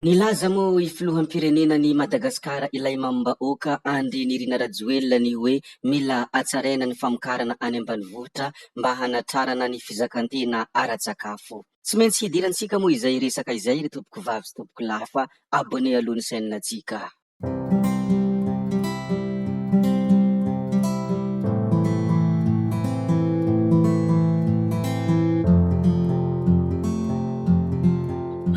Nilaza mo filoham-pirenena ny Madagasikara ilay mambahoaka Andry Nirina Rajoelina ny hoe mila hatsaraina ny famokarana any ambanivohitra mba hanatrarana ny fizakantena ara-tsakafo. Tsy maintsy hidirantsika moa izay resaka izay ry tompoko vavy sy tompoko lahy fa abone aloha ny sainantsika.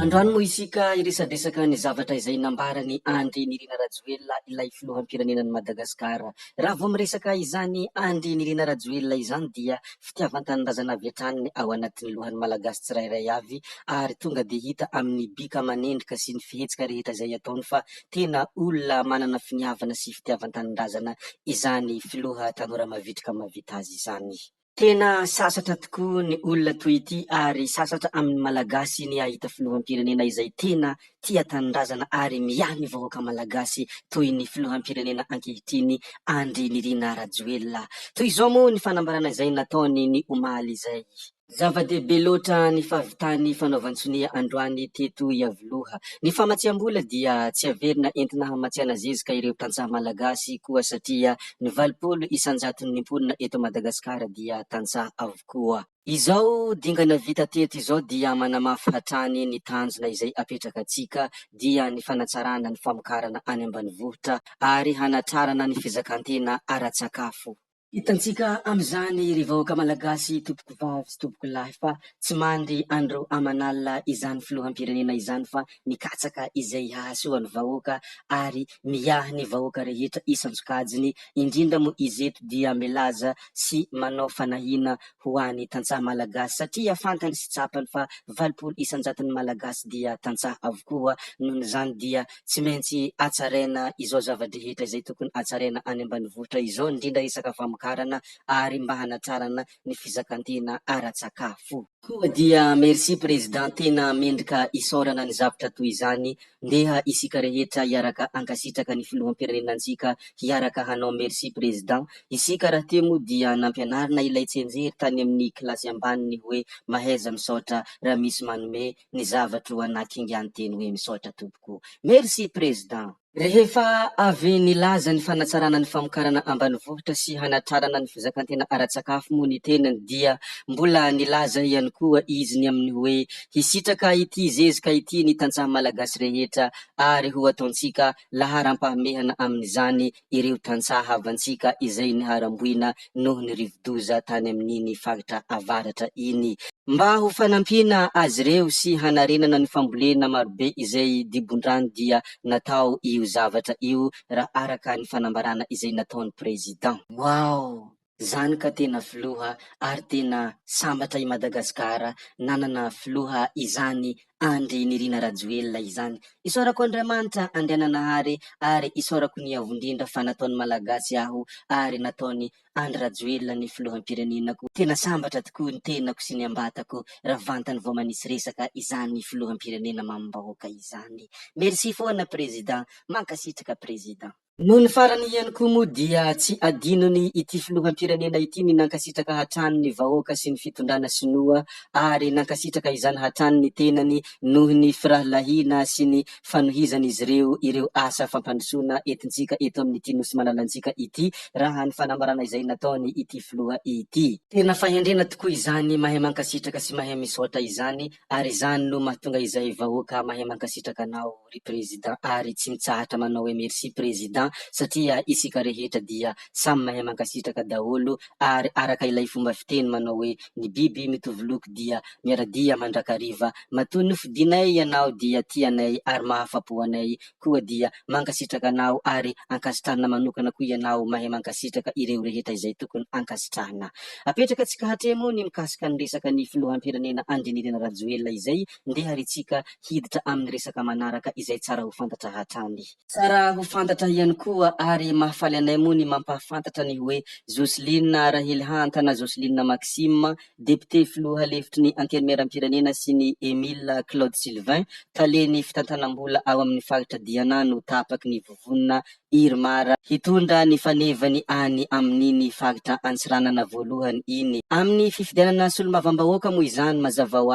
Androany moa isika iresadresaka ny zavatra izay nambarany Andry Nirina Rajoelina ilay filoham-pirenenan'i Madagasikara. Raha vao miresaka izany Andry Nirina Rajoelina izany dia fitiavan-tanindrazana avy hatrany ao anatin'ny lohan'ny malagasy tsirairay avy, ary tonga dia hita amin'ny bika aman'endrika sy ny fihetsika rehetra izay ataony fa tena olona manana finiavana sy fitiavan-tanindrazana izany filoha tanora mavitrika mahavita azy izany. Tena sasatra tokoa ny olona toy ity, ary sasatra amin'ny malagasy ny ahita filoham-pirenena izay tena tia tanindrazana ary miahy ny vahoaka malagasy toy ny filoham-pirenena ankehitriny Andry Nirina Rajoelina. Toy izao moa ny fanambarana izay nataony ny omaly izay. Zava-dehibe loatra ny fahavitany fanaovan-tsonia androany teto Iavoloha. Ny famatsiam-bola dia tsy averina entina hamatsiana zezika ireo tantsaha malagasy koa, satria ny 80% eto Madagasikara dia tantsaha avokoa. Izao dingana vita teto izao dia manamafy hatrany ny tanjona izay apetrakatsika, dia ny fanatsarana ny famokarana any ambanivohitra ary hanatrarana ny fizakantena ara-tsakafo. Hitantsika amin'izany ry vahoaka malagasy tompoko vavy sy tompoko lahy fa tsy mandry andro aman'alina izany filoham-pirenena izany fa mikatsaka izay hahasoa ny vahoaka ary miahy ny vahoaka rehetra isan-tsokajiny, indrindra moa izy eto dia milaza sy manao fanahina ho an'ny tantsaha malagasy, satria fantany sy tsapany fa 80% ny malagasy dia tantsaha avokoa. Noho izany dia tsy maintsy hatsaraina izao zavadrehetra izay tokony hatsaraina any ambanivohitra izao, indrindra resaka famokarana ary mba hanatrarana ny fizakantena ara-tsakafo. Koa dia merci président, tena mendrika isaorana ny zavatra toy izany. Ndeha isika rehetra hiaraka ankasitraka ny filoham-pirenenantsika, hiaraka hanao merci président. Isika raha te moa dia nampianarina ilay tsenjery tany amin'ny kilasy ambaniny hoe mahaiza misaotra raha misy manome ny zavatra ho anakingy teny hoe misaotra tompoko. Merci président. Rehefa avy nilaza ny fanatsarana ny famokarana ambanivohitra sy hanatrarana ny fizakantena ara-tsakafo moa ny tenany, dia mbola nilaza ihany koa izy ny amin'ny hoe hisitraka ity zezika ity ny tantsaha malagasy rehetra, ary ho ataontsika laharam-pahamehana amin'izany ireo tantsaha havantsika izay niharamboina noho ny rivo-doza tany amin'iny faritra avaratra iny, mba ho fanampiana azy ireo sy hanarenana ny fambolena marobe izay dibondrano dia natao io zavatra io raha araka ny fanambarana izay nataony président. Wow! Zany ka tena filoha ary tena sambatra i Madagasikara nanana filoha izany Andry Nirina Rajoelina izany. Isaorako Andriamanitra Andriananahary ary isaorako ny avondrindra fa nataony malagasy aho ary nataony Andry Rajoelina ny filoham-pirenenako. Tena sambatra tokoa ny tenako sy ny ambatako raha vantany vao manisy resaka izany filoham-pirenena mambahoaka izany. Merci foana président, mankasitraka président. Noho ny farany ihany koa moa dia tsy adinony ity filoham-pirenena ity ny nankasitraka hatrany ny vahoaka sy ny fitondrana sinoa, ary nankasitraka izany hatrany ny tenany noho ny firahalahiana sy ny fanohizana izy ireo asa fampandrosoana etintsika eto amin'ity nosy manalantsika ity, raha ny fanambarana izay nataony ity filoha ity. Tena fahendrena tokoa izany, mahay mankasitraka sy mahay misaotra izany, ary izany no mahatonga izay vahoaka mahay mankasitraka anao ry président, ary tsy mitsahatra manao hoe merci président, satria isika rehetra dia samy mahay mankasitraka daholo, ary araka ilay fomba fiteny manao hoe ny biby mitovy loko dia miaradia mandrakariva. Matoa nofidinay ianao dia tianay ary mahafapo anay, koa dia mankasitraka anao ary ankasitrahana manokana koa ianao mahay mankasitraka ireo rehetra izay tokony ankasitrahana. Apetraka tsika hatremo ny mikasika ny resaka ny filoham-pirenena Andry Nirina Rajoelina izay, ndeha ary tsika hiditra amin'ny resaka manaraka izay tsara ho fantatra hatrany. Tsara ho fantatra ihany ihany koa ary mahafaly anay moa ny mampahafantatra ny hoe Jocelyne Rahelihanta na Jocelyne Maxime, député filoha lefitry ny antenimieram-pirenena sy ny Emile Claude Sylvain, taleny fitantanam-bola ao amin'ny faritra Diana no tapaky ny vovonina Irmara hitondra ny fanevany any amin'iny faritra Antsiranana voalohany iny. Amin'ny fifidianana solombavambahoaka moa izany mazava ho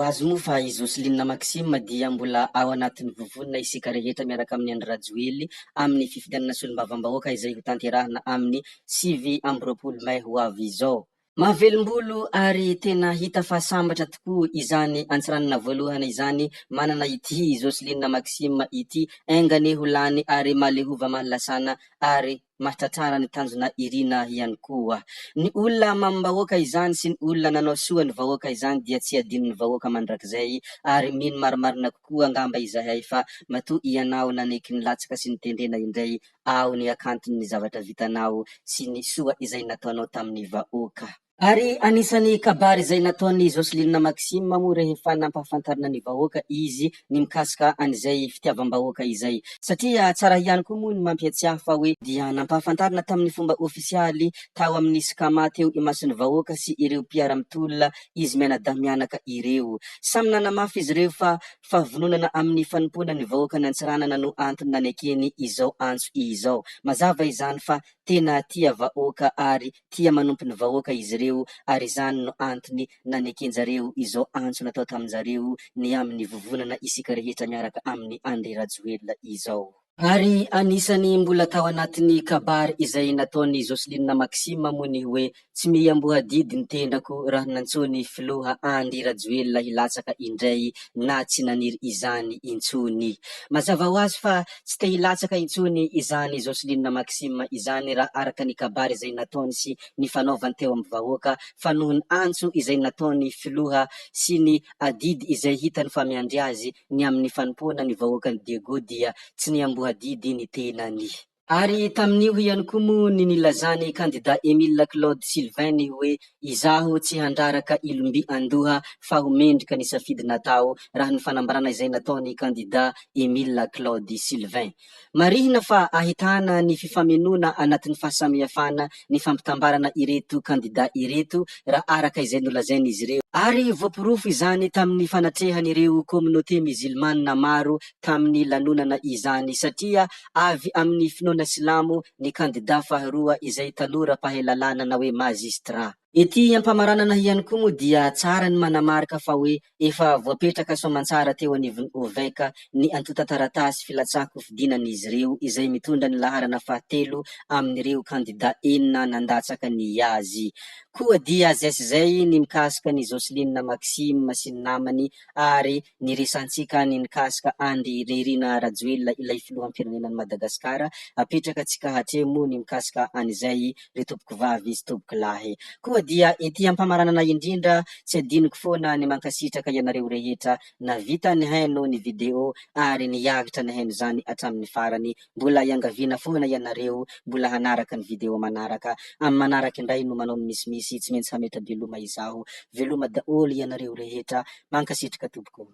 azy moa fa i Jocelyne Maxime dia mbola ao anatin'ny vovonina isika rehetra miaraka amin'ny Andry Rajoely amin'ny fifidianana solombavambahoaka izay ho tanterahina amin'ny 8 May ho avy izao. Mahavelom-bolo ary tena hita fa sambatra tokoa izany Antsiranana voalohany izany manana ity Jocelyne Maxime ity, aingane ho lany ary malehova mahalasana ary mahatratrara ny tanjona irina ihany koa. Ny olona mambahoaka izany sy ny olona nanao soa ny vahoaka izany dia tsy adino ny vahoaka mandrakizay ary mino marimarina kokoa angamba izahay fa matoa ianao naneky ny latsaka sy ny tendrena indray ao ny akantony ny zavatra vitanao sy ny soa izay nataonao tamin'ny vahoaka. Ary anisany kabary izay nataon'ny Jocelyne Maxime moa rehefa nampahafantarina ny vahoaka izy ny mikasika an'izay fitiavam-bahoaka izay, satria tsara ihany koa moa ny mampiatsiahy fa hoe dia nampahafantarina tamin'ny fomba ofisialy tao amin'ny SICAMA teo imasin'ny vahoaka sy ireo mpiara-mitolona izy mianadamianaka ireo. Samy nanamafy izy ireo fa fahavononana amin'ny fanompona ny vahoaka ny Antsiranana no antony nanekeny izao antso izao. Mazava izany fa tena tia vahoaka ary tia manompo ny vahoaka izy ireo ary izany no antony nanekenjareo izao antso natao taminjareo ny amin'ny vovonana isika rehetra miaraka amin'ny Andry Rajoelina izao. Ary anisany mbola tao anatin'ny kabary izay nataon'ny Jocelyne Maxime moa ny hoe tsy miambohadidy ny tendrako raha nantsony filoha Andry Rajoelina hilatsaka indray na tsy naniry izany intsony. Mazava ho azy fa tsy te hilatsaka intsony izany Jocelyne Maxime izany raha araka ny kabary izay nataony sy ny fanaovany teo amin'ny vahoaka fa noho ny antso izay nataony filoha sy ny adidy izay hitany fa miandry azy ny amin'ny fanompoana ny vahoakany Diego dia tsy niambohadidy ny tenany. Ary tamin'io ihany koa moa ny nilazany candidat Emile Claude Sylvain ny hoe izaho tsy handraraka ilomby andoha fa homendrika ny safidy natao raha ny fanambarana izay nataony candidat Emile Claude Sylvain. Marihina fa ahitana ny fifamenona anatin'ny fahasamihafana ny fampitambarana ireto candidat ireto raha araka izay nolazainy izy ireo. Ary voapirofo izany tamin'ny fanatrehan'ireo communauté musulmane maro tamin'ny lanonana izany satria avy amin'ny finoana silamo ny candidat faharoa izay tanora-pahalalana na hoe magistrat. Ety ampamaranana ihany koa moa dia tsara ny manamarika fa hoe efa voapetraka soamantsara teo anivon'ny oveka ny antota taratasy filatsako fidinan'izy ireo izay mitondra ny laharana 7 amin'ireo candidat 4 nandatsaka ny azy. Koa dia zay ny mikasika ny Jocelyne Maxime sy ny namany ary ny resantsika ny mikasika Andry Nirina Rajoelina ilay filoham-pirenenan'i Madagasikara apetraka tsika hatremo ny mikasika an'izay ry tompoko vavy sy tompoko lahy. Koa dia ety ampamaranana indrindra tsy adinoko foana ny mankasitraka ianareo rehetra navita ny haino ny video ary niagatra ny haino zany hatramin'ny farany. Mbola iangaviana foana ianareo mbola hanaraka ny video manaraka amin'ny manaraka indray no manao ny misimisy tsy maintsy hametra veloma izaho. Veloma daholo ianareo rehetra mankasitraka tompoko.